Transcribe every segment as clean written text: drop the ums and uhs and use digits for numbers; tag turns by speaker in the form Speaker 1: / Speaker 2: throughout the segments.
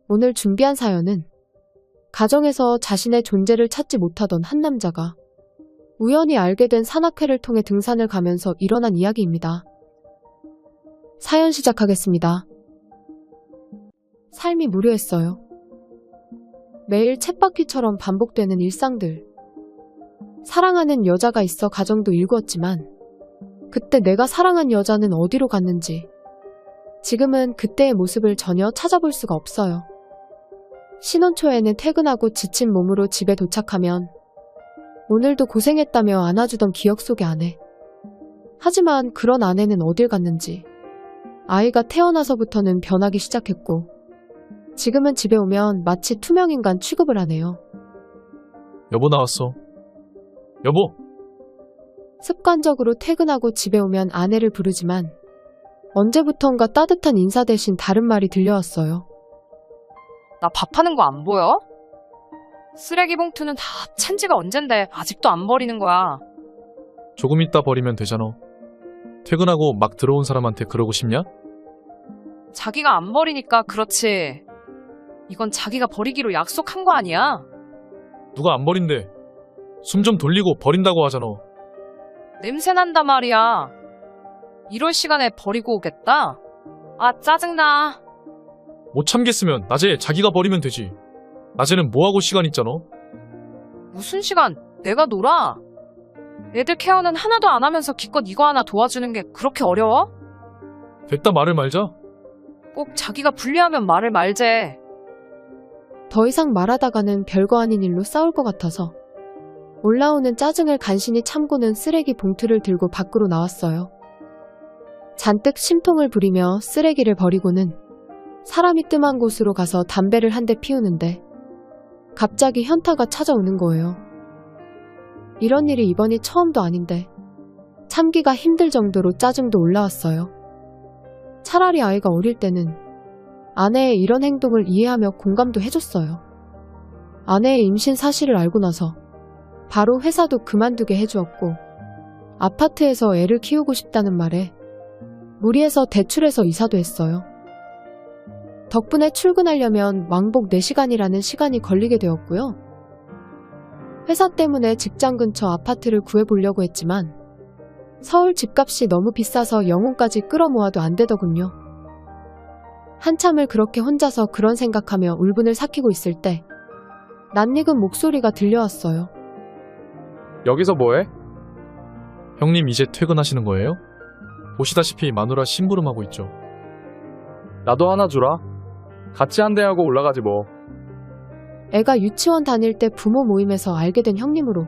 Speaker 1: 오늘 준비한 사연은 가정에서 자신의 존재를 찾지 못하던 한 남자가 우연히 알게 된 산악회를 통해 등산을 가면서 일어난 이야기입니다. 사연 시작하겠습니다. 삶이 무료했어요. 매일 쳇바퀴처럼 반복되는 일상들. 사랑하는 여자가 있어 가정도 일구었지만 그때 내가 사랑한 여자는 어디로 갔는지 지금은 그때의 모습을 전혀 찾아볼 수가 없어요. 신혼 초에는 퇴근하고 지친 몸으로 집에 도착하면 오늘도 고생했다며 안아주던 기억 속의 아내. 하지만 그런 아내는 어딜 갔는지 아이가 태어나서부터는 변하기 시작했고 지금은 집에 오면 마치 투명인간 취급을 하네요.
Speaker 2: 여보 나왔어. 여보!
Speaker 1: 습관적으로 퇴근하고 집에 오면 아내를 부르지만 언제부턴가 따뜻한 인사 대신 다른 말이 들려왔어요.
Speaker 3: 나 밥하는 거 안 보여? 쓰레기 봉투는 다 찬 지가 언젠데 아직도 안 버리는 거야.
Speaker 2: 조금 있다 버리면 되잖아. 퇴근하고 막 들어온 사람한테 그러고 싶냐?
Speaker 3: 자기가 안 버리니까 그렇지. 이건 자기가 버리기로 약속한 거 아니야?
Speaker 2: 누가 안 버린대. 숨 좀 돌리고 버린다고 하잖아.
Speaker 3: 냄새 난단 말이야. 이럴 시간에 버리고 오겠다? 아, 짜증나.
Speaker 2: 못 참겠으면 낮에 자기가 버리면 되지. 낮에는 뭐하고 시간 있잖아.
Speaker 3: 무슨 시간? 내가 놀아. 애들 케어는 하나도 안 하면서 기껏 이거 하나 도와주는 게 그렇게 어려워?
Speaker 2: 됐다 말을 말자.
Speaker 3: 꼭 자기가 불리하면 말을 말제.
Speaker 1: 더 이상 말하다가는 별거 아닌 일로 싸울 것 같아서 올라오는 짜증을 간신히 참고는 쓰레기 봉투를 들고 밖으로 나왔어요. 잔뜩 심통을 부리며 쓰레기를 버리고는 사람이 뜸한 곳으로 가서 담배를 한 대 피우는데 갑자기 현타가 찾아오는 거예요. 이런 일이 이번이 처음도 아닌데 참기가 힘들 정도로 짜증도 올라왔어요. 차라리 아이가 어릴 때는 아내의 이런 행동을 이해하며 공감도 해줬어요. 아내의 임신 사실을 알고 나서 바로 회사도 그만두게 해주었고 아파트에서 애를 키우고 싶다는 말에 무리해서 대출해서 이사도 했어요. 덕분에 출근하려면 왕복 4시간이라는 시간이 걸리게 되었고요. 회사 때문에 직장 근처 아파트를 구해보려고 했지만 서울 집값이 너무 비싸서 영혼까지 끌어모아도 안 되더군요. 한참을 그렇게 혼자서 그런 생각하며 울분을 삭히고 있을 때 낯익은 목소리가 들려왔어요.
Speaker 4: 여기서 뭐해?
Speaker 2: 형님 이제 퇴근하시는 거예요? 보시다시피 마누라 심부름하고 있죠.
Speaker 4: 나도 하나 주라. 같이 한 대하고 올라가지 뭐.
Speaker 1: 애가 유치원 다닐 때 부모 모임에서 알게 된 형님으로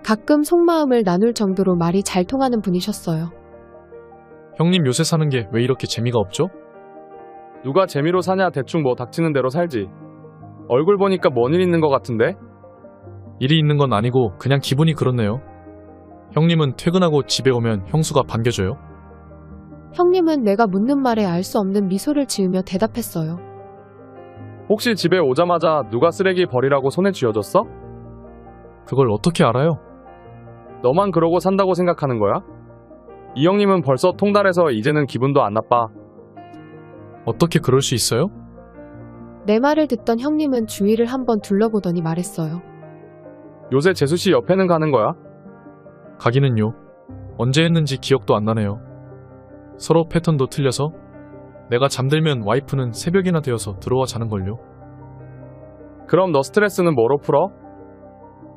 Speaker 1: 가끔 속마음을 나눌 정도로 말이 잘 통하는 분이셨어요.
Speaker 2: 형님 요새 사는 게 왜 이렇게 재미가 없죠?
Speaker 4: 누가 재미로 사냐 대충 뭐 닥치는 대로 살지. 얼굴 보니까 뭔 일 있는 것 같은데?
Speaker 2: 일이 있는 건 아니고 그냥 기분이 그렇네요. 형님은 퇴근하고 집에 오면 형수가 반겨줘요?
Speaker 1: 형님은 내가 묻는 말에 알 수 없는 미소를 지으며 대답했어요.
Speaker 4: 혹시 집에 오자마자 누가 쓰레기 버리라고 손에 쥐어줬어?
Speaker 2: 그걸 어떻게 알아요?
Speaker 4: 너만 그러고 산다고 생각하는 거야? 이 형님은 벌써 통달해서 이제는 기분도 안 나빠.
Speaker 2: 어떻게 그럴 수 있어요?
Speaker 1: 내 말을 듣던 형님은 주위를 한번 둘러보더니 말했어요.
Speaker 4: 요새 재수씨 옆에는 가는 거야?
Speaker 2: 가기는요. 언제 했는지 기억도 안 나네요. 서로 패턴도 틀려서 내가 잠들면 와이프는 새벽이나 되어서 들어와 자는걸요.
Speaker 4: 그럼 너 스트레스는 뭐로 풀어?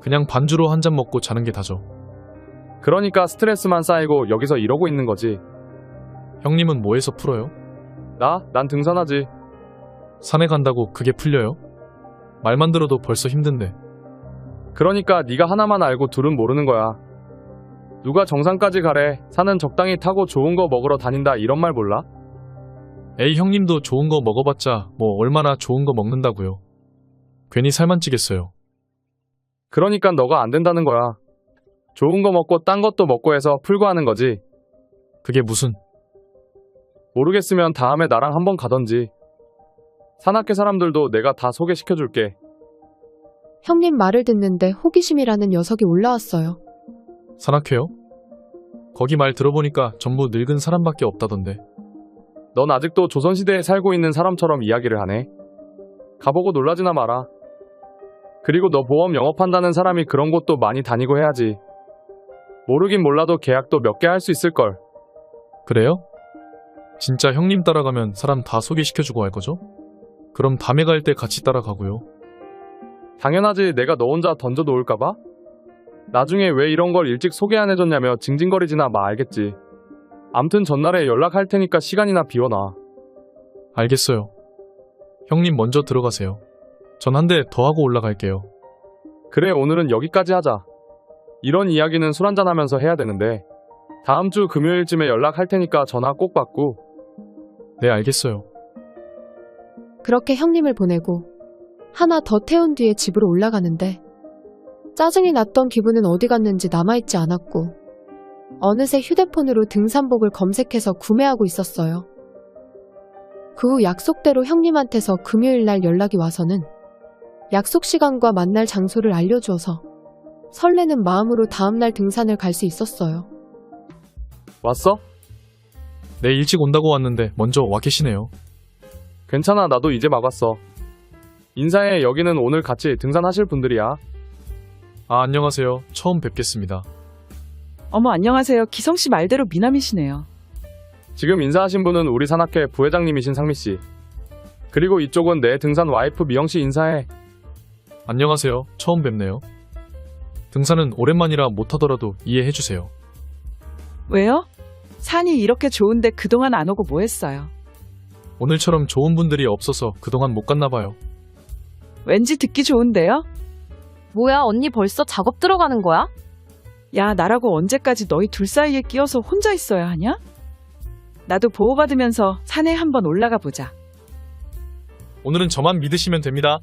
Speaker 2: 그냥 반주로 한 잔 먹고 자는 게 다죠.
Speaker 4: 그러니까 스트레스만 쌓이고 여기서 이러고 있는 거지.
Speaker 2: 형님은 뭐해서 풀어요?
Speaker 4: 난 등산하지.
Speaker 2: 산에 간다고 그게 풀려요? 말만 들어도 벌써 힘든데.
Speaker 4: 그러니까 네가 하나만 알고 둘은 모르는 거야. 누가 정상까지 가래. 산은 적당히 타고 좋은 거 먹으러 다닌다 이런 말 몰라?
Speaker 2: 에이 형님도 좋은 거 먹어봤자 뭐 얼마나 좋은 거 먹는다고요. 괜히 살만 찌겠어요.
Speaker 4: 그러니까 너가 안 된다는 거야. 좋은 거 먹고 딴 것도 먹고 해서 풀고 하는 거지.
Speaker 2: 그게 무슨...
Speaker 4: 모르겠으면 다음에 나랑 한번 가던지. 산악회 사람들도 내가 다 소개시켜줄게.
Speaker 1: 형님 말을 듣는데 호기심이라는 녀석이 올라왔어요.
Speaker 2: 산악회요? 거기 말 들어보니까 전부 늙은 사람밖에 없다던데.
Speaker 4: 넌 아직도 조선시대에 살고 있는 사람처럼 이야기를 하네. 가보고 놀라지나 마라. 그리고 너 보험 영업한다는 사람이 그런 곳도 많이 다니고 해야지. 모르긴 몰라도 계약도 몇 개 할 수 있을걸.
Speaker 2: 그래요? 진짜 형님 따라가면 사람 다 소개시켜주고 할 거죠? 그럼 다음에 갈 때 같이 따라가고요.
Speaker 4: 당연하지. 내가 너 혼자 던져 놓을까봐? 나중에 왜 이런 걸 일찍 소개 안 해줬냐며 징징거리지나 마. 알겠지? 암튼 전날에 연락할 테니까 시간이나 비워놔.
Speaker 2: 알겠어요. 형님 먼저 들어가세요. 전 한 대 더 하고 올라갈게요.
Speaker 4: 그래, 오늘은 여기까지 하자. 이런 이야기는 술 한잔하면서 해야 되는데 다음 주 금요일쯤에 연락할 테니까 전화 꼭 받고.
Speaker 2: 네, 알겠어요.
Speaker 1: 그렇게 형님을 보내고 하나 더 태운 뒤에 집으로 올라가는데 짜증이 났던 기분은 어디 갔는지 남아있지 않았고 어느새 휴대폰으로 등산복을 검색해서 구매하고 있었어요. 그 후 약속대로 형님한테서 금요일날 연락이 와서는 약속 시간과 만날 장소를 알려주어서 설레는 마음으로 다음날 등산을 갈 수 있었어요.
Speaker 4: 왔어?
Speaker 2: 네, 일찍 온다고 왔는데 먼저 와 계시네요.
Speaker 4: 괜찮아, 나도 이제 막 왔어. 인사해. 여기는 오늘 같이 등산하실 분들이야.
Speaker 2: 아, 안녕하세요. 처음 뵙겠습니다.
Speaker 5: 어머, 안녕하세요. 기성씨 말대로 미남이시네요.
Speaker 4: 지금 인사하신 분은 우리 산악회 부회장님이신 상미씨. 그리고 이쪽은 내 등산 와이프 미영씨. 인사해.
Speaker 2: 안녕하세요. 처음 뵙네요. 등산은 오랜만이라 못하더라도 이해해주세요.
Speaker 5: 왜요? 산이 이렇게 좋은데 그동안 안 오고 뭐 했어요?
Speaker 2: 오늘처럼 좋은 분들이 없어서 그동안 못 갔나 봐요.
Speaker 5: 왠지 듣기 좋은데요?
Speaker 3: 뭐야, 언니 벌써 작업 들어가는 거야?
Speaker 5: 야, 나라고 언제까지 너희 둘 사이에 끼어서 혼자 있어야 하냐? 나도 보호받으면서 산에 한번 올라가 보자.
Speaker 2: 오늘은 저만 믿으시면 됩니다.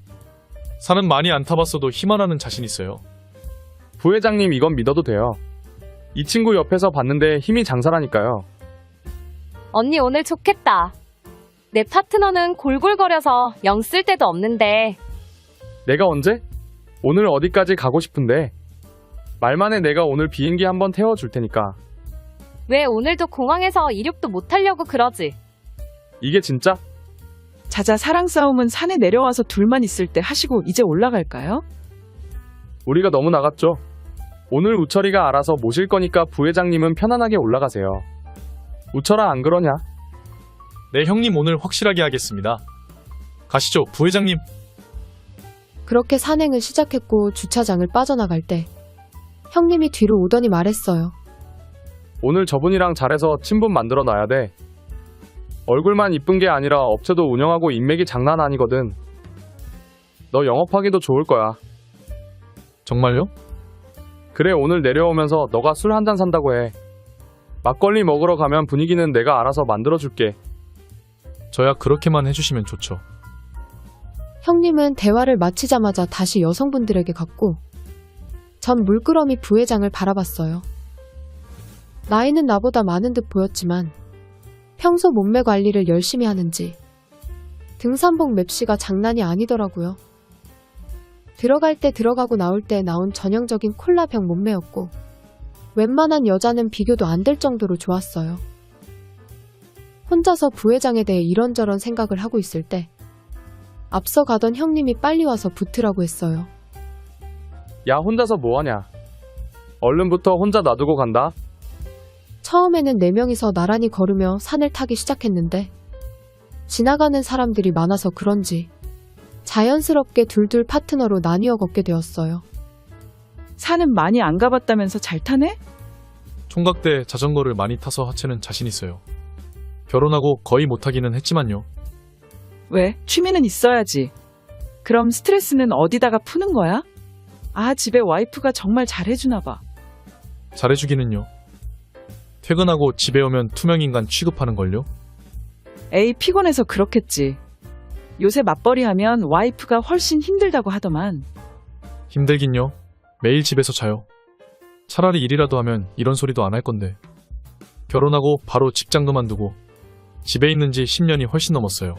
Speaker 2: 산은 많이 안 타봤어도 힘하나는 자신 있어요.
Speaker 4: 부회장님, 이건 믿어도 돼요. 이 친구 옆에서 봤는데 힘이 장사라니까요.
Speaker 6: 언니 오늘 좋겠다. 내 파트너는 골골거려서 영 쓸 데도 없는데.
Speaker 4: 내가 언제? 오늘 어디까지 가고 싶은데. 말만 해. 내가 오늘 비행기 한번 태워줄 테니까.
Speaker 6: 왜 오늘도 공항에서 이륙도 못하려고 그러지?
Speaker 4: 이게 진짜?
Speaker 5: 자자, 사랑 싸움은 산에 내려와서 둘만 있을 때 하시고 이제 올라갈까요?
Speaker 4: 우리가 너무 나갔죠. 오늘 우철이가 알아서 모실 거니까 부회장님은 편안하게 올라가세요. 우철아, 안 그러냐?
Speaker 2: 네, 형님 오늘 확실하게 하겠습니다. 가시죠, 부회장님.
Speaker 1: 그렇게 산행을 시작했고 주차장을 빠져나갈 때 형님이 뒤로 오더니 말했어요.
Speaker 4: 오늘 저분이랑 잘해서 친분 만들어 놔야 돼. 얼굴만 이쁜 게 아니라 업체도 운영하고 인맥이 장난 아니거든. 너 영업하기도 좋을 거야.
Speaker 2: 정말요?
Speaker 4: 그래, 오늘 내려오면서 너가 술 한 잔 산다고 해. 막걸리 먹으러 가면 분위기는 내가 알아서 만들어줄게.
Speaker 2: 저야 그렇게만 해주시면 좋죠.
Speaker 1: 형님은 대화를 마치자마자 다시 여성분들에게 갔고 전 물끄러미 부회장을 바라봤어요. 나이는 나보다 많은 듯 보였지만 평소 몸매 관리를 열심히 하는지 등산복 맵시가 장난이 아니더라고요. 들어갈 때 들어가고 나올 때 나온 전형적인 콜라병 몸매였고 웬만한 여자는 비교도 안 될 정도로 좋았어요. 혼자서 부회장에 대해 이런저런 생각을 하고 있을 때 앞서 가던 형님이 빨리 와서 붙으라고 했어요.
Speaker 4: 야, 혼자서 뭐하냐? 얼른부터 혼자 놔두고 간다.
Speaker 1: 처음에는 4명이서 나란히 걸으며 산을 타기 시작했는데 지나가는 사람들이 많아서 그런지 자연스럽게 둘둘 파트너로 나뉘어 걷게 되었어요.
Speaker 5: 산은 많이 안 가봤다면서 잘 타네?
Speaker 2: 총각 때 자전거를 많이 타서 하체는 자신 있어요. 결혼하고 거의 못하기는 했지만요.
Speaker 5: 왜? 취미는 있어야지. 그럼 스트레스는 어디다가 푸는 거야? 아, 집에 와이프가 정말 잘해주나 봐.
Speaker 2: 잘해주기는요. 퇴근하고 집에 오면 투명인간 취급하는걸요.
Speaker 5: 에이, 피곤해서 그렇겠지. 요새 맞벌이 하면 와이프가 훨씬 힘들다고 하더만.
Speaker 2: 힘들긴요. 매일 집에서 자요. 차라리 일이라도 하면 이런 소리도 안 할 건데. 결혼하고 바로 직장 그만두고 집에 있는 지 10년이 훨씬 넘었어요.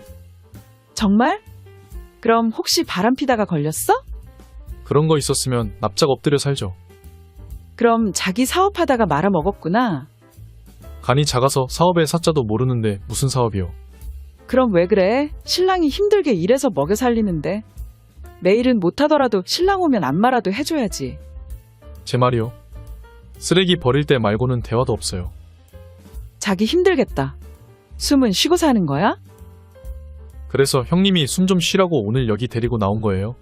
Speaker 5: 정말? 그럼 혹시 바람 피다가 걸렸어?
Speaker 2: 그런 거 있었으면 납작 엎드려 살죠.
Speaker 5: 그럼 자기 사업하다가 말아먹었구나.
Speaker 2: 간이 작아서 사업의 사자도 모르는데 무슨 사업이요?
Speaker 5: 그럼 왜 그래? 신랑이 힘들게 일해서 먹여 살리는데. 매일은 못하더라도 신랑 오면 안마라도 해줘야지.
Speaker 2: 제 말이요. 쓰레기 버릴 때 말고는 대화도 없어요.
Speaker 5: 자기 힘들겠다. 숨은 쉬고 사는 거야?
Speaker 2: 그래서 형님이 숨 좀 쉬라고 오늘 여기 데리고 나온 거예요.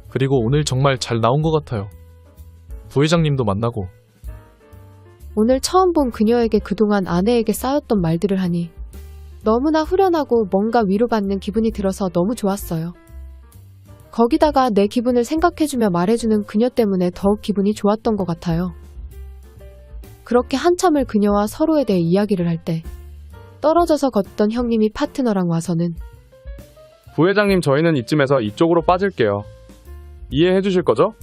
Speaker 2: 그리고 오늘 정말 잘 나온 것 같아요. 부회장님도 만나고.
Speaker 1: 오늘 처음 본 그녀에게 그동안 아내에게 쌓였던 말들을 하니 너무나 후련하고 뭔가 위로받는 기분이 들어서 너무 좋았어요. 거기다가 내 기분을 생각해주며 말해주는 그녀 때문에 더욱 기분이 좋았던 것 같아요. 그렇게 한참을 그녀와 서로에 대해 이야기를 할 때 떨어져서 걷던 형님이 파트너랑 와서는
Speaker 4: 부회장님, 저희는 이쯤에서 이쪽으로 빠질게요. 이해해 주실 거죠?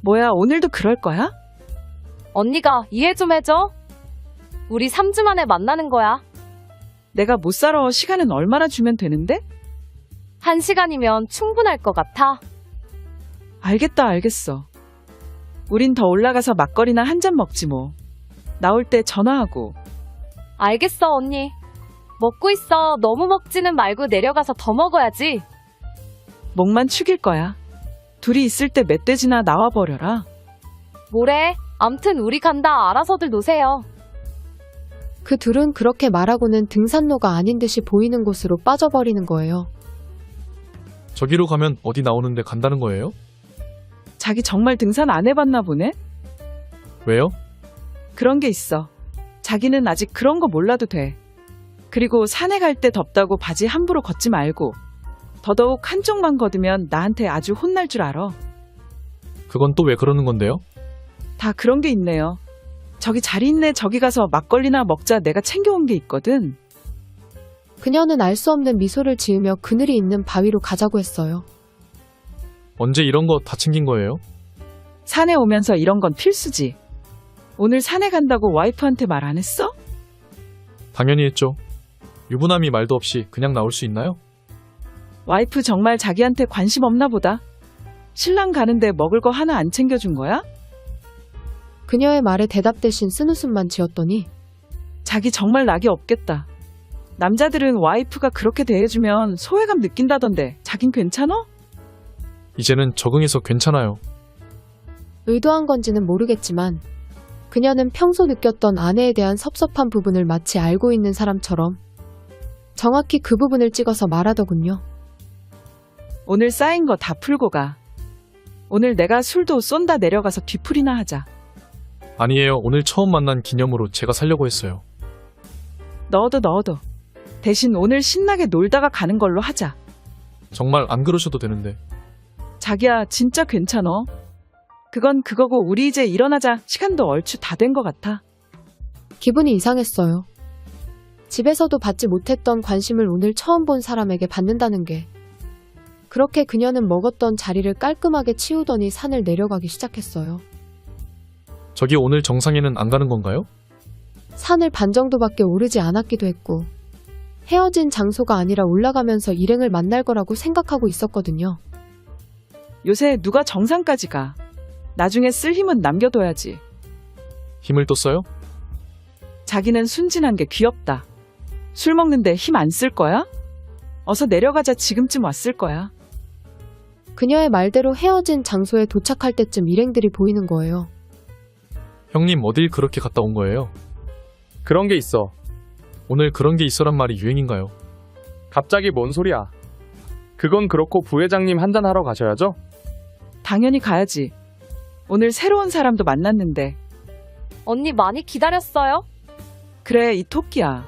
Speaker 5: 뭐야, 오늘도 그럴 거야?
Speaker 6: 언니가 이해 좀 해줘. 우리 3주 만에 만나는 거야.
Speaker 5: 내가 못 살아. 시간은 얼마나 주면 되는데?
Speaker 6: 1시간이면 충분할 것 같아.
Speaker 5: 알겠다, 알겠어. 우린 더 올라가서 막걸리나 한 잔 먹지 뭐. 나올 때 전화하고.
Speaker 6: 알겠어, 언니. 먹고 있어. 너무 먹지는 말고 내려가서 더 먹어야지.
Speaker 5: 목만 축일 거야. 둘이 있을 때 멧돼지나 나와버려라.
Speaker 6: 뭐래? 암튼 우리 간다. 알아서들 노세요.
Speaker 1: 그 둘은 그렇게 말하고는 등산로가 아닌 듯이 보이는 곳으로 빠져버리는 거예요.
Speaker 2: 저기로 가면 어디 나오는데 간다는 거예요?
Speaker 5: 자기 정말 등산 안 해봤나 보네?
Speaker 2: 왜요?
Speaker 5: 그런 게 있어. 자기는 아직 그런 거 몰라도 돼. 그리고 산에 갈 때 덥다고 바지 함부로 걷지 말고. 더더욱 한쪽만 걷으면 나한테 아주 혼날 줄 알아.
Speaker 2: 그건 또 왜 그러는 건데요?
Speaker 5: 다 그런 게 있네요. 저기 자리 있네. 저기 가서 막걸리나 먹자. 내가 챙겨온 게 있거든.
Speaker 1: 그녀는 알 수 없는 미소를 지으며 그늘이 있는 바위로 가자고 했어요.
Speaker 2: 언제 이런 거 다 챙긴 거예요?
Speaker 5: 산에 오면서 이런 건 필수지. 오늘 산에 간다고 와이프한테 말 안 했어?
Speaker 2: 당연히 했죠. 유부남이 말도 없이 그냥 나올 수 있나요?
Speaker 5: 와이프 정말 자기한테 관심 없나 보다. 신랑 가는데 먹을 거 하나 안 챙겨준 거야?
Speaker 1: 그녀의 말에 대답 대신 쓴웃음만 지었더니
Speaker 5: 자기 정말 낙이 없겠다. 남자들은 와이프가 그렇게 대해주면 소외감 느낀다던데 자긴 괜찮어?
Speaker 2: 이제는 적응해서 괜찮아요.
Speaker 1: 의도한 건지는 모르겠지만 그녀는 평소 느꼈던 아내에 대한 섭섭한 부분을 마치 알고 있는 사람처럼 정확히 그 부분을 찍어서 말하더군요.
Speaker 5: 오늘 쌓인 거 다 풀고 가. 오늘 내가 술도 쏜다. 내려가서 뒤풀이나 하자.
Speaker 2: 아니에요. 오늘 처음 만난 기념으로 제가 살려고 했어요.
Speaker 5: 넣어도. 대신 오늘 신나게 놀다가 가는 걸로 하자.
Speaker 2: 정말 안 그러셔도 되는데.
Speaker 5: 자기야, 진짜 괜찮어. 그건 그거고 우리 이제 일어나자. 시간도 얼추 다 된 것 같아.
Speaker 1: 기분이 이상했어요. 집에서도 받지 못했던 관심을 오늘 처음 본 사람에게 받는다는 게. 그렇게 그녀는 먹었던 자리를 깔끔하게 치우더니 산을 내려가기 시작했어요.
Speaker 2: 저기 오늘 정상에는 안 가는 건가요?
Speaker 1: 산을 반 정도밖에 오르지 않았기도 했고 헤어진 장소가 아니라 올라가면서 일행을 만날 거라고 생각하고 있었거든요.
Speaker 5: 요새 누가 정상까지 가. 나중에 쓸 힘은 남겨둬야지.
Speaker 2: 힘을 또 써요?
Speaker 5: 자기는 순진한 게 귀엽다. 술 먹는데 힘 안 쓸 거야? 어서 내려가자. 지금쯤 왔을 거야.
Speaker 1: 그녀의 말대로 헤어진 장소에 도착할 때쯤 일행들이 보이는 거예요.
Speaker 2: 형님 어딜 그렇게 갔다 온 거예요?
Speaker 4: 그런 게 있어.
Speaker 2: 오늘 그런 게 있어란 말이 유행인가요?
Speaker 4: 갑자기 뭔 소리야. 그건 그렇고 부회장님 한잔 하러 가셔야죠?
Speaker 5: 당연히 가야지. 오늘 새로운 사람도 만났는데.
Speaker 6: 언니 많이 기다렸어요?
Speaker 5: 그래, 이 토끼야.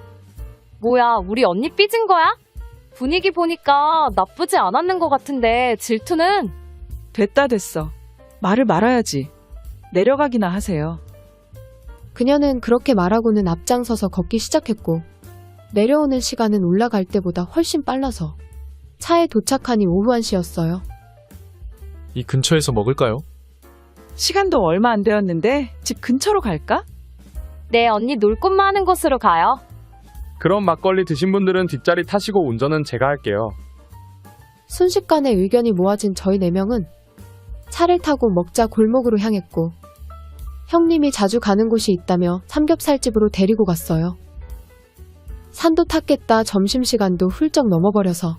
Speaker 6: 뭐야, 우리 언니 삐진 거야? 분위기 보니까 나쁘지 않았는 것 같은데 질투는?
Speaker 5: 됐어. 말을 말아야지. 내려가기나 하세요.
Speaker 1: 그녀는 그렇게 말하고는 앞장서서 걷기 시작했고 내려오는 시간은 올라갈 때보다 훨씬 빨라서 차에 도착하니 오후 1시였어요.
Speaker 2: 이 근처에서 먹을까요?
Speaker 5: 시간도 얼마 안 되었는데 집 근처로 갈까?
Speaker 6: 네, 언니 놀 곳 많은 곳으로 가요.
Speaker 4: 그럼 막걸리 드신 분들은 뒷자리 타시고 운전은 제가 할게요.
Speaker 1: 순식간에 의견이 모아진 저희 4명은 차를 타고 먹자 골목으로 향했고 형님이 자주 가는 곳이 있다며 삼겹살집으로 데리고 갔어요. 산도 탔겠다 점심시간도 훌쩍 넘어버려서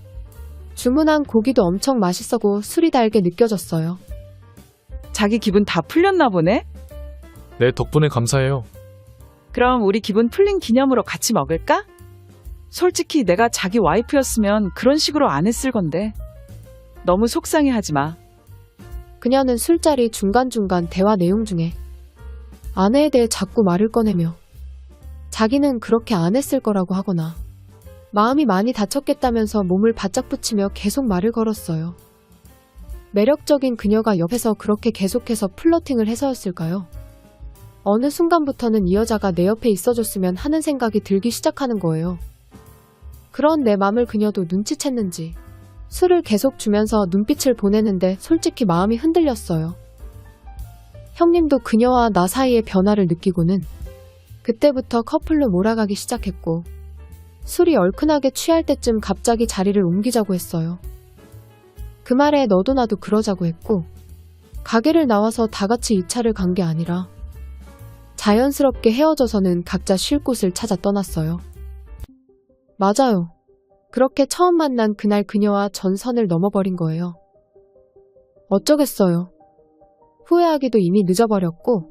Speaker 1: 주문한 고기도 엄청 맛있어고 술이 달게 느껴졌어요.
Speaker 5: 자기 기분 다 풀렸나 보네?
Speaker 2: 네, 덕분에 감사해요.
Speaker 5: 그럼 우리 기분 풀린 기념으로 같이 먹을까? 솔직히 내가 자기 와이프였으면 그런 식으로 안 했을 건데. 너무 속상해 하지 마.
Speaker 1: 그녀는 술자리 중간중간 대화 내용 중에 아내에 대해 자꾸 말을 꺼내며 자기는 그렇게 안 했을 거라고 하거나 마음이 많이 다쳤겠다면서 몸을 바짝 붙이며 계속 말을 걸었어요. 매력적인 그녀가 옆에서 그렇게 계속해서 플러팅을 해서였을까요? 어느 순간부터는 이 여자가 내 옆에 있어줬으면 하는 생각이 들기 시작하는 거예요. 그런 내 맘을 그녀도 눈치챘는지 술을 계속 주면서 눈빛을 보내는데 솔직히 마음이 흔들렸어요. 형님도 그녀와 나 사이의 변화를 느끼고는 그때부터 커플로 몰아가기 시작했고 술이 얼큰하게 취할 때쯤 갑자기 자리를 옮기자고 했어요. 그 말에 너도 나도 그러자고 했고 가게를 나와서 다 같이 2차를 간 게 아니라 자연스럽게 헤어져서는 각자 쉴 곳을 찾아 떠났어요. 맞아요. 그렇게 처음 만난 그날 그녀와 전 선을 넘어버린 거예요. 어쩌겠어요. 후회하기도 이미 늦어버렸고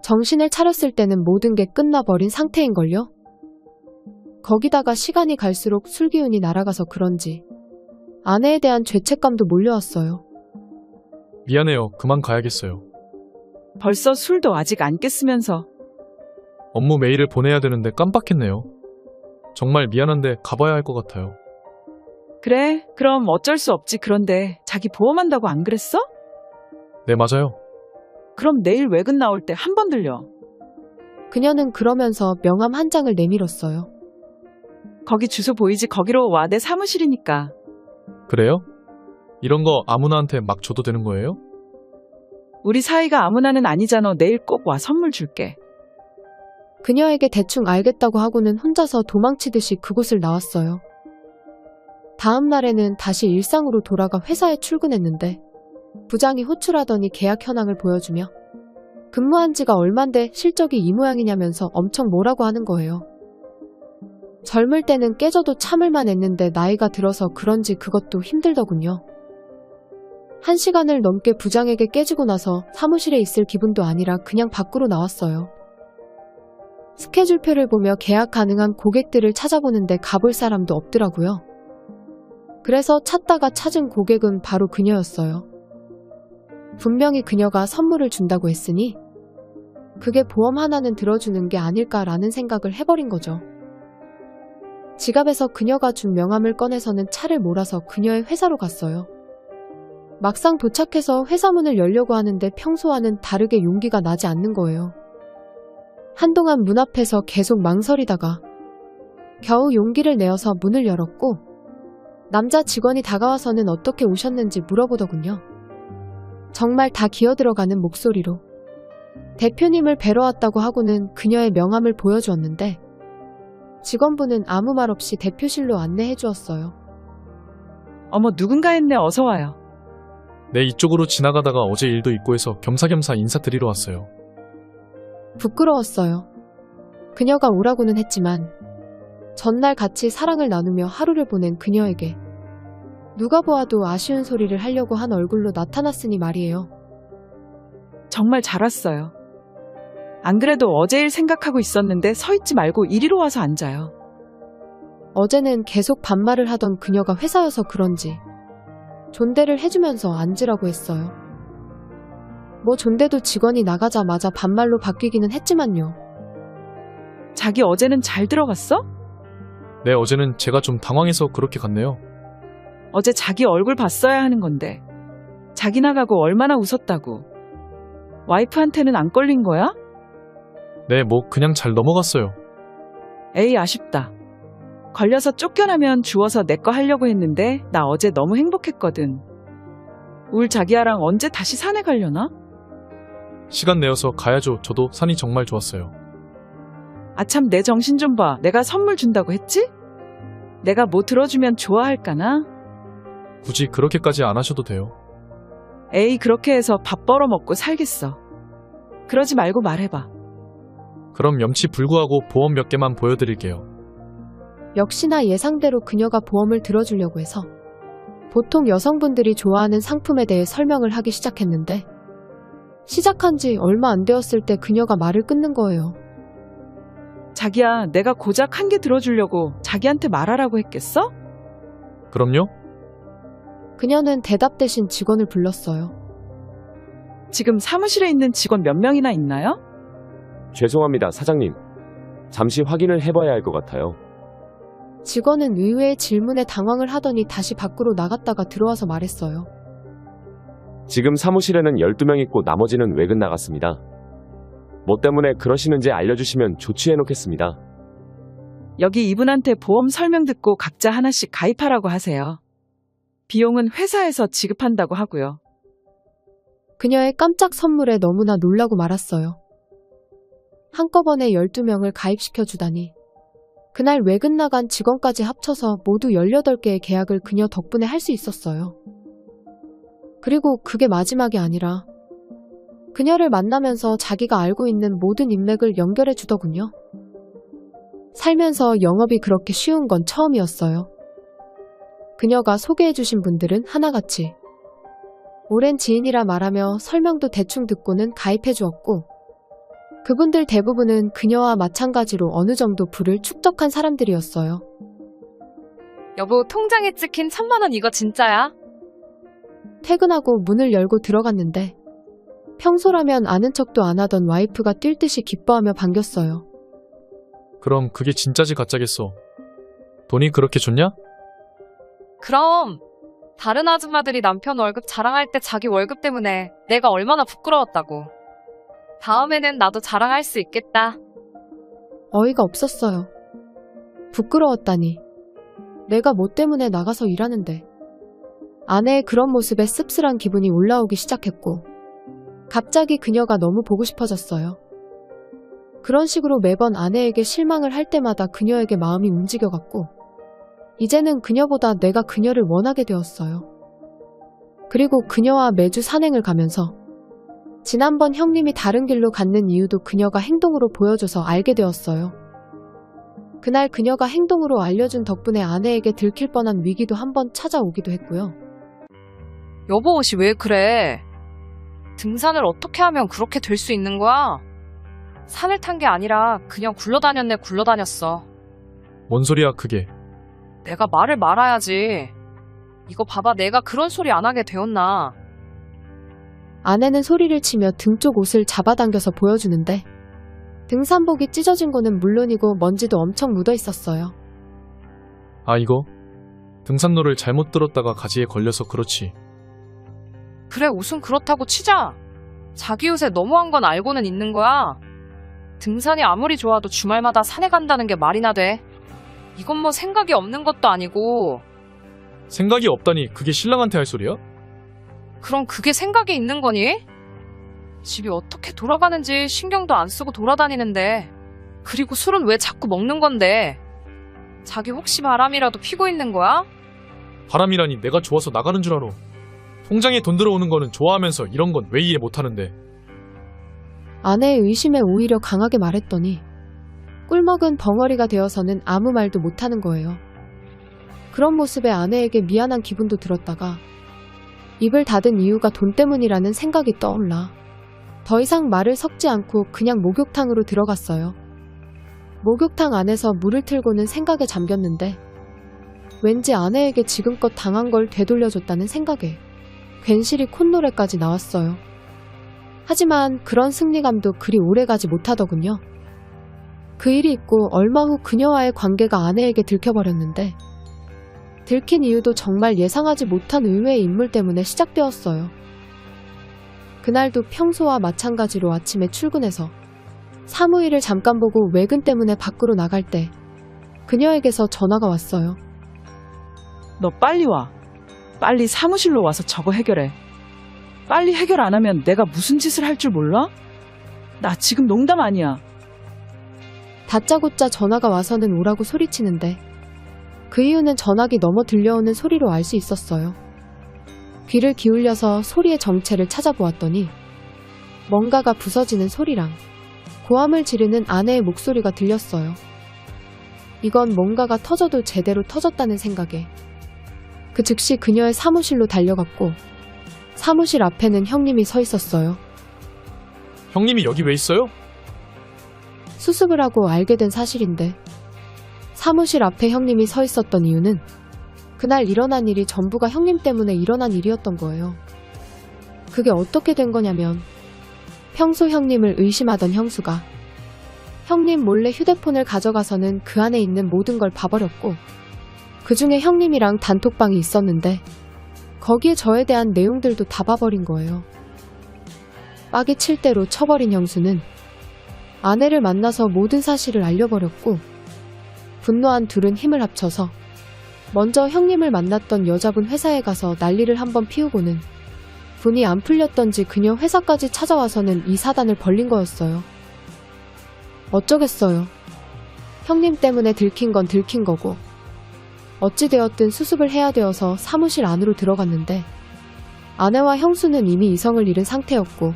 Speaker 1: 정신을 차렸을 때는 모든 게 끝나버린 상태인걸요? 거기다가 시간이 갈수록 술 기운이 날아가서 그런지 아내에 대한 죄책감도 몰려왔어요.
Speaker 2: 미안해요. 그만 가야겠어요.
Speaker 5: 벌써 술도 아직 안 깼으면서.
Speaker 2: 업무 메일을 보내야 되는데 깜빡했네요. 정말 미안한데 가봐야 할 것 같아요.
Speaker 5: 그래, 그럼 어쩔 수 없지. 그런데 자기 보험한다고 안 그랬어?
Speaker 2: 네, 맞아요.
Speaker 5: 그럼 내일 외근 나올 때 한 번 들려.
Speaker 1: 그녀는 그러면서 명함 한 장을 내밀었어요.
Speaker 5: 거기 주소 보이지? 거기로 와. 내 사무실이니까.
Speaker 2: 그래요? 이런 거 아무나한테 막 줘도 되는 거예요?
Speaker 5: 우리 사이가 아무나는 아니잖아. 내일 꼭 와. 선물 줄게.
Speaker 1: 그녀에게 대충 알겠다고 하고는 혼자서 도망치듯이 그곳을 나왔어요. 다음 날에는 다시 일상으로 돌아가 회사에 출근했는데 부장이 호출하더니 계약 현황을 보여주며 근무한 지가 얼만데 실적이 이 모양이냐면서 엄청 뭐라고 하는 거예요. 젊을 때는 깨져도 참을만 했는데 나이가 들어서 그런지 그것도 힘들더군요. 1시간을 넘게 부장에게 깨지고 나서 사무실에 있을 기분도 아니라 그냥 밖으로 나왔어요. 스케줄표를 보며 계약 가능한 고객들을 찾아보는데 가볼 사람도 없더라고요. 그래서 찾다가 찾은 고객은 바로 그녀였어요. 분명히 그녀가 선물을 준다고 했으니 그게 보험 하나는 들어주는 게 아닐까라는 생각을 해버린 거죠. 지갑에서 그녀가 준 명함을 꺼내서는 차를 몰아서 그녀의 회사로 갔어요. 막상 도착해서 회사 문을 열려고 하는데 평소와는 다르게 용기가 나지 않는 거예요. 한동안 문 앞에서 계속 망설이다가 겨우 용기를 내어서 문을 열었고 남자 직원이 다가와서는 어떻게 오셨는지 물어보더군요. 정말 다 기어들어가는 목소리로 대표님을 뵈러 왔다고 하고는 그녀의 명함을 보여주었는데 직원분은 아무 말 없이 대표실로 안내해 주었어요.
Speaker 5: 어머, 누군가 했네. 어서 와요.
Speaker 2: 네, 이쪽으로 지나가다가 어제 일도 있고 해서 겸사겸사 인사드리러 왔어요.
Speaker 1: 부끄러웠어요. 그녀가 오라고는 했지만 전날 같이 사랑을 나누며 하루를 보낸 그녀에게 누가 보아도 아쉬운 소리를 하려고 한 얼굴로 나타났으니 말이에요.
Speaker 5: 정말 잘 왔어요. 안 그래도 어제 일 생각하고 있었는데 서 있지 말고 이리로 와서 앉아요.
Speaker 1: 어제는 계속 반말을 하던 그녀가 회사여서 그런지 존대를 해주면서 앉으라고 했어요. 뭐 존대도 직원이 나가자마자 반말로 바뀌기는 했지만요.
Speaker 5: 자기 어제는 잘 들어갔어?
Speaker 2: 네, 어제는 제가 좀 당황해서 그렇게 갔네요.
Speaker 5: 어제 자기 얼굴 봤어야 하는 건데. 자기 나가고 얼마나 웃었다고. 와이프한테는 안 걸린 거야?
Speaker 2: 네, 뭐 그냥 잘 넘어갔어요.
Speaker 5: 에이, 아쉽다. 걸려서 쫓겨나면 주워서 내 거 하려고 했는데 나 어제 너무 행복했거든. 울 자기야랑 언제 다시 산에 가려나?
Speaker 2: 시간 내어서 가야죠. 저도 산이 정말 좋았어요.
Speaker 5: 아참, 내 정신 좀 봐. 내가 선물 준다고 했지? 내가 뭐 들어주면 좋아할까나?
Speaker 2: 굳이 그렇게까지 안 하셔도 돼요.
Speaker 5: 에이, 그렇게 해서 밥 벌어 먹고 살겠어. 그러지 말고 말해봐.
Speaker 2: 그럼 염치불구하고 보험 몇 개만 보여드릴게요.
Speaker 1: 역시나 예상대로 그녀가 보험을 들어주려고 해서 보통 여성분들이 좋아하는 상품에 대해 설명을 하기 시작했는데 시작한 지 얼마 안 되었을 때 그녀가 말을 끊는 거예요.
Speaker 5: 자기야, 내가 고작 한 개 들어주려고 자기한테 말하라고 했겠어?
Speaker 2: 그럼요?
Speaker 1: 그녀는 대답 대신 직원을 불렀어요.
Speaker 5: 지금 사무실에 있는 직원 몇 명이나 있나요?
Speaker 7: 죄송합니다, 사장님. 잠시 확인을 해봐야 할 것 같아요.
Speaker 1: 직원은 의외의 질문에 당황을 하더니 다시 밖으로 나갔다가 들어와서 말했어요.
Speaker 7: 지금 사무실에는 12명 있고 나머지는 외근 나갔습니다. 뭐 때문에 그러시는지 알려주시면 조치해놓겠습니다.
Speaker 5: 여기 이분한테 보험 설명 듣고 각자 하나씩 가입하라고 하세요. 비용은 회사에서 지급한다고 하고요.
Speaker 1: 그녀의 깜짝 선물에 너무나 놀라고 말았어요. 한꺼번에 12명을 가입시켜주다니. 그날 외근 나간 직원까지 합쳐서 모두 18개의 계약을 그녀 덕분에 할 수 있었어요. 그리고 그게 마지막이 아니라 그녀를 만나면서 자기가 알고 있는 모든 인맥을 연결해 주더군요. 살면서 영업이 그렇게 쉬운 건 처음이었어요. 그녀가 소개해 주신 분들은 하나같이 오랜 지인이라 말하며 설명도 대충 듣고는 가입해 주었고 그분들 대부분은 그녀와 마찬가지로 어느 정도 부를 축적한 사람들이었어요.
Speaker 6: 여보, 통장에 찍힌 1,000만 원 이거 진짜야?
Speaker 1: 퇴근하고 문을 열고 들어갔는데 평소라면 아는 척도 안 하던 와이프가 뛸 듯이 기뻐하며 반겼어요.
Speaker 2: 그럼 그게 진짜지 가짜겠어. 돈이 그렇게 좋냐?
Speaker 6: 그럼 다른 아줌마들이 남편 월급 자랑할 때 자기 월급 때문에 내가 얼마나 부끄러웠다고. 다음에는 나도 자랑할 수 있겠다.
Speaker 1: 어이가 없었어요. 부끄러웠다니. 내가 뭐 때문에 나가서 일하는데. 아내의 그런 모습에 씁쓸한 기분이 올라오기 시작했고 갑자기 그녀가 너무 보고 싶어졌어요. 그런 식으로 매번 아내에게 실망을 할 때마다 그녀에게 마음이 움직여갔고 이제는 그녀보다 내가 그녀를 원하게 되었어요. 그리고 그녀와 매주 산행을 가면서 지난번 형님이 다른 길로 갔는 이유도 그녀가 행동으로 보여줘서 알게 되었어요. 그날 그녀가 행동으로 알려준 덕분에 아내에게 들킬 뻔한 위기도 한번 찾아오기도 했고요.
Speaker 3: 여보 옷이 왜 그래? 등산을 어떻게 하면 그렇게 될 수 있는 거야? 산을 탄 게 아니라 그냥 굴러다녔어.
Speaker 2: 뭔 소리야 그게.
Speaker 3: 내가 말을 말아야지. 이거 봐봐, 내가 그런 소리 안 하게 되었나?
Speaker 1: 아내는 소리를 치며 등 쪽 옷을 잡아당겨서 보여주는데 등산복이 찢어진 거는 물론이고 먼지도 엄청 묻어 있었어요.
Speaker 2: 아 이거? 등산로를 잘못 들었다가 가지에 걸려서 그렇지.
Speaker 3: 그래, 옷은 그렇다고 치자. 자기 옷에 너무한 건 알고는 있는 거야. 등산이 아무리 좋아도 주말마다 산에 간다는 게 말이나 돼. 이건 뭐 생각이 없는 것도 아니고.
Speaker 2: 생각이 없다니 그게 신랑한테 할 소리야?
Speaker 3: 그럼 그게 생각이 있는 거니? 집이 어떻게 돌아가는지 신경도 안 쓰고 돌아다니는데. 그리고 술은 왜 자꾸 먹는 건데? 자기 혹시 바람이라도 피고 있는 거야?
Speaker 2: 바람이라니 내가 좋아서 나가는 줄 알아. 통장에 돈 들어오는 거는 좋아하면서 이런 건 왜 이해 못하는데.
Speaker 1: 아내의 의심에 오히려 강하게 말했더니 꿀먹은 벙어리가 되어서는 아무 말도 못하는 거예요. 그런 모습에 아내에게 미안한 기분도 들었다가 입을 닫은 이유가 돈 때문이라는 생각이 떠올라 더 이상 말을 섞지 않고 그냥 목욕탕으로 들어갔어요. 목욕탕 안에서 물을 틀고는 생각에 잠겼는데 왠지 아내에게 지금껏 당한 걸 되돌려줬다는 생각에 괜시리 콧노래까지 나왔어요. 하지만 그런 승리감도 그리 오래가지 못하더군요. 그 일이 있고 얼마 후 그녀와의 관계가 아내에게 들켜버렸는데 들킨 이유도 정말 예상하지 못한 의외의 인물 때문에 시작되었어요. 그날도 평소와 마찬가지로 아침에 출근해서 사무일을 잠깐 보고 외근 때문에 밖으로 나갈 때 그녀에게서 전화가 왔어요.
Speaker 5: 너 빨리 와. 빨리 사무실로 와서 저거 해결해. 빨리 해결 안 하면 내가 무슨 짓을 할 줄 몰라? 나 지금 농담 아니야.
Speaker 1: 다짜고짜 전화가 와서는 오라고 소리치는데 그 이유는 전화기 넘어 들려오는 소리로 알 수 있었어요. 귀를 기울여서 소리의 정체를 찾아보았더니 뭔가가 부서지는 소리랑 고함을 지르는 아내의 목소리가 들렸어요. 이건 뭔가가 터져도 제대로 터졌다는 생각에 그 즉시 그녀의 사무실로 달려갔고 사무실 앞에는 형님이 서 있었어요.
Speaker 2: 형님이 여기 왜 있어요?
Speaker 1: 수습을 하고 알게 된 사실인데 사무실 앞에 형님이 서 있었던 이유는 그날 일어난 일이 전부가 형님 때문에 일어난 일이었던 거예요. 그게 어떻게 된 거냐면 평소 형님을 의심하던 형수가 형님 몰래 휴대폰을 가져가서는 그 안에 있는 모든 걸 봐버렸고 그 중에 형님이랑 단톡방이 있었는데 거기에 저에 대한 내용들도 다 봐버린 거예요. 빡이 칠 대로 쳐버린 형수는 아내를 만나서 모든 사실을 알려버렸고 분노한 둘은 힘을 합쳐서 먼저 형님을 만났던 여자분 회사에 가서 난리를 한번 피우고는 분이 안 풀렸던지 그녀 회사까지 찾아와서는 이 사단을 벌린 거였어요. 어쩌겠어요. 형님 때문에 들킨 건 들킨 거고 어찌되었든 수습을 해야 되어서 사무실 안으로 들어갔는데 아내와 형수는 이미 이성을 잃은 상태였고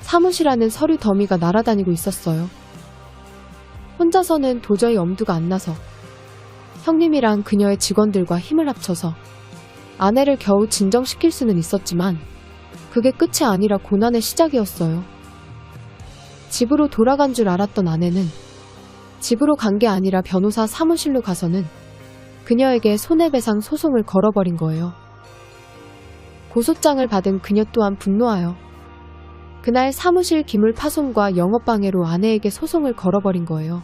Speaker 1: 사무실 안은 서류 더미가 날아다니고 있었어요. 혼자서는 도저히 엄두가 안 나서 형님이랑 그녀의 직원들과 힘을 합쳐서 아내를 겨우 진정시킬 수는 있었지만 그게 끝이 아니라 고난의 시작이었어요. 집으로 돌아간 줄 알았던 아내는 집으로 간 게 아니라 변호사 사무실로 가서는 그녀에게 손해배상 소송을 걸어버린 거예요. 고소장을 받은 그녀 또한 분노하여 그날 사무실 기물 파손과 영업방해로 아내에게 소송을 걸어버린 거예요.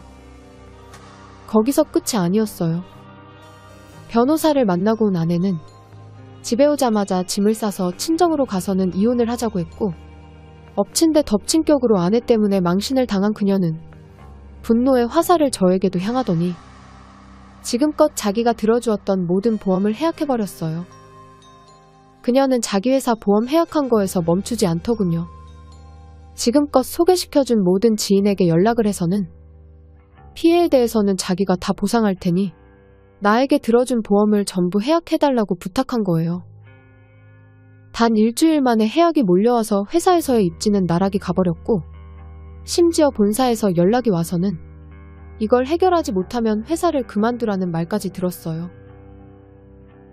Speaker 1: 거기서 끝이 아니었어요. 변호사를 만나고 온 아내는 집에 오자마자 짐을 싸서 친정으로 가서는 이혼을 하자고 했고 엎친 데 덮친 격으로 아내 때문에 망신을 당한 그녀는 분노의 화살을 저에게도 향하더니 지금껏 자기가 들어주었던 모든 보험을 해약해버렸어요. 그녀는 자기 회사 보험 해약한 거에서 멈추지 않더군요. 지금껏 소개시켜준 모든 지인에게 연락을 해서는 피해에 대해서는 자기가 다 보상할 테니 나에게 들어준 보험을 전부 해약해달라고 부탁한 거예요. 단 일주일 만에 해약이 몰려와서 회사에서의 입지는 나락이 가버렸고 심지어 본사에서 연락이 와서는 이걸 해결하지 못하면 회사를 그만두라는 말까지 들었어요.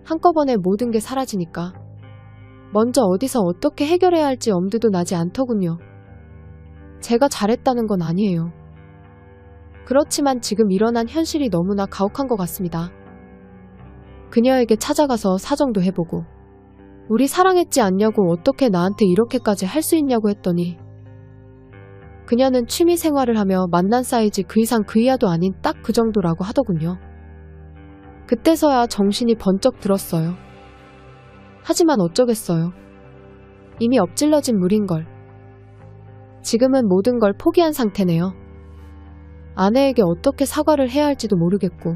Speaker 1: 한꺼번에 모든 게 사라지니까 먼저 어디서 어떻게 해결해야 할지 엄두도 나지 않더군요. 제가 잘했다는 건 아니에요. 그렇지만 지금 일어난 현실이 너무나 가혹한 것 같습니다. 그녀에게 찾아가서 사정도 해보고 우리 사랑했지 않냐고 어떻게 나한테 이렇게까지 할 수 있냐고 했더니 그녀는 취미 생활을 하며 만난 사이즈 그 이상 그 이하도 아닌 딱 그 정도라고 하더군요. 그때서야 정신이 번쩍 들었어요. 하지만 어쩌겠어요. 이미 엎질러진 물인걸. 지금은 모든 걸 포기한 상태네요. 아내에게 어떻게 사과를 해야 할지도 모르겠고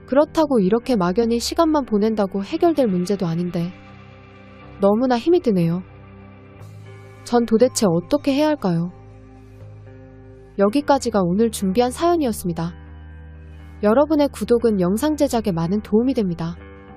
Speaker 1: 그렇다고 이렇게 막연히 시간만 보낸다고 해결될 문제도 아닌데 너무나 힘이 드네요. 전 도대체 어떻게 해야 할까요? 여기까지가 오늘 준비한 사연이었습니다. 여러분의 구독은 영상 제작에 많은 도움이 됩니다.